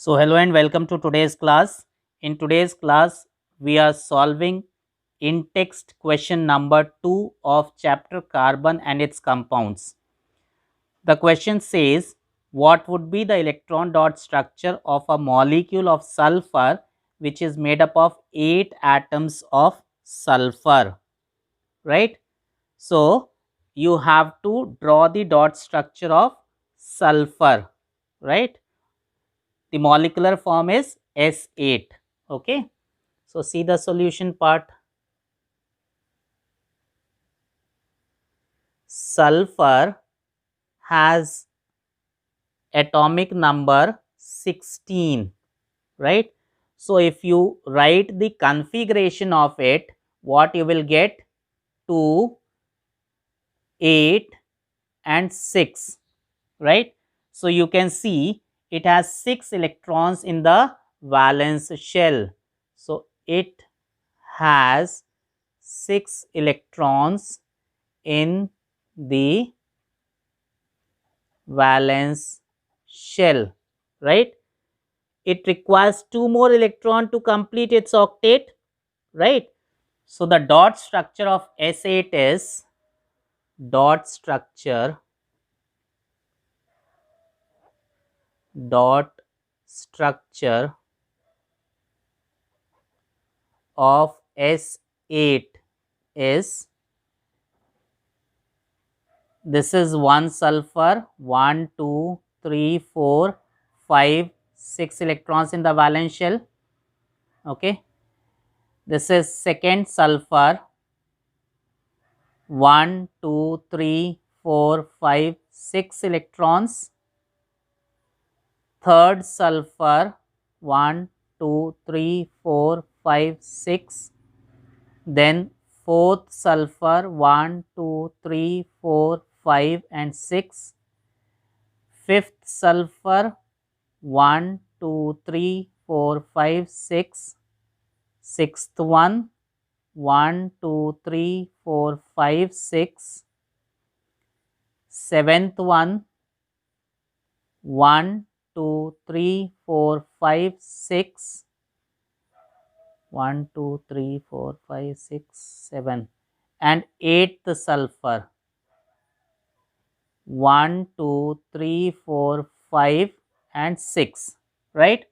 So hello and welcome to today's class. In today's class, we are solving in text question number 2 of chapter carbon and its compounds. The question says, what would be the electron dot structure of a molecule of sulfur which is made up of 8 atoms of sulfur, right? So you have to draw the dot structure of sulfur, right? The molecular form is S8. Okay. So see the solution part. Sulfur has atomic number 16, right? So if you write the configuration of it, what you will get? 2, 8 and 6, right? So you can see it has 6 electrons in the valence shell. So it has 6 electrons in the valence shell, right? It requires 2 more electron to complete its octet, right? So the dot structure of S8 is dot structure of S8 is, this is 1 sulfur, 1 2 3 4 5 6 electrons in the valence shell. Okay, this is second sulfur, 1 2 3 4 5 6 electrons. Third sulfur, 1 2 3 4 5 6. Then fourth sulfur, 1 2 3 4 5 and 6. Fifth sulfur, 1 2 3 4 5 6. Sixth one, 1 2 3 4 5 6. Seventh one, 1 2 3 4 5 6. 1 2 3 4 5 6 7. And eighth sulfur, 1 2 3 4 5 and 6, right?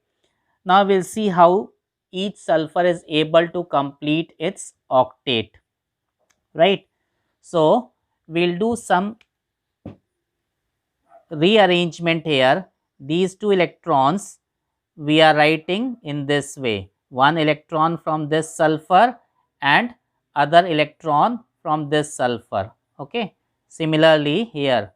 Now we'll see how each sulfur is able to complete its octet, right? So we'll do some rearrangement here. These 2 electrons we are writing in this way: 1 electron from this sulfur and other electron from this sulfur. Okay. Similarly here,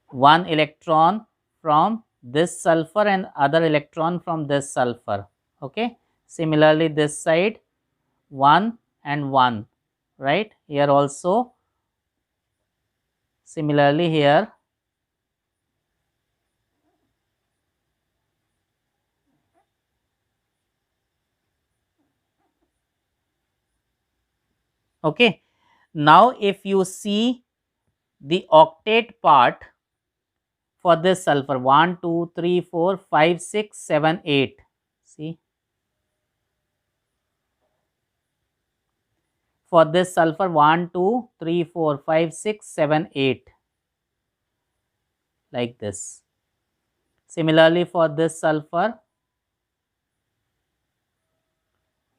1 electron from this sulfur and other electron from this sulfur. Okay. Similarly this side, 1 and 1, right? Here also similarly here. Okay. Now if you see the octet part for this sulfur, 1 2 3 4 5 6 7 8, see, for this sulfur 1 2 3 4 5 6 7 8, like this. Similarly for this sulfur,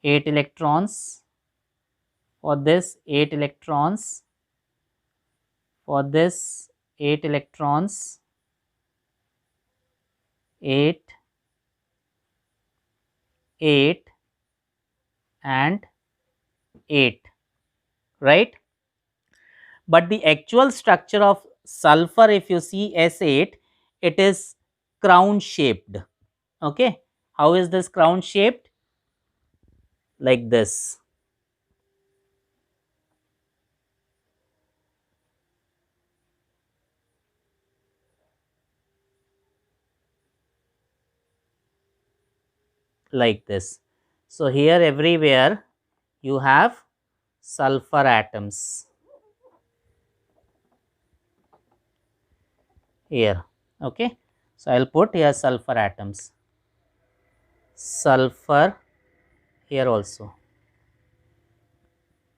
8 electrons, for this 8 electrons, for this 8 electrons, 8 8 and 8, right? But the actual structure of sulfur, if you see S8, it is crown shaped. Okay. How is this crown shaped? Like this. Like this. So here everywhere you have sulfur atoms here. Okay. So I'll put here sulfur atoms. sulfur, here also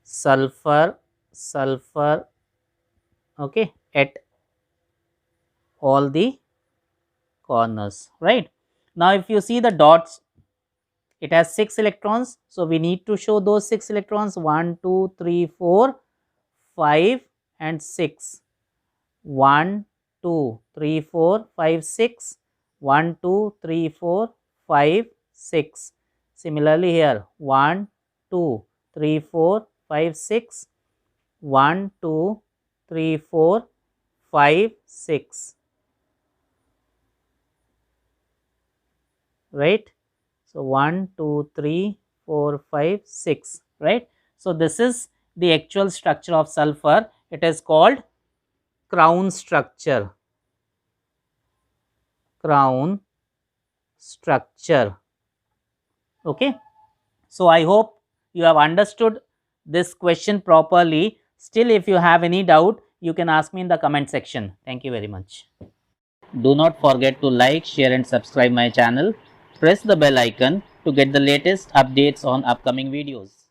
sulfur, okay, at all the corners, right? Now if you see the dots, it has 6 electrons, so we need to show those 6 electrons, 1 2 3 4 5 and 6, 1 2 3 4 5 6, 1 2 3 4 5 6. Similarly here 1 2 3 4 5 6, 1 2 3 4 5 6, right? So 1 2 3 4 5 6, right? So this is the actual structure of sulfur. It is called crown structure, crown structure, okay. So I hope you have understood this question properly. Still, if you have any doubt, you can ask me in the comment section. Thank you very much. Do not forget to like, share and subscribe my channel. Press the bell icon to get the latest updates on upcoming videos.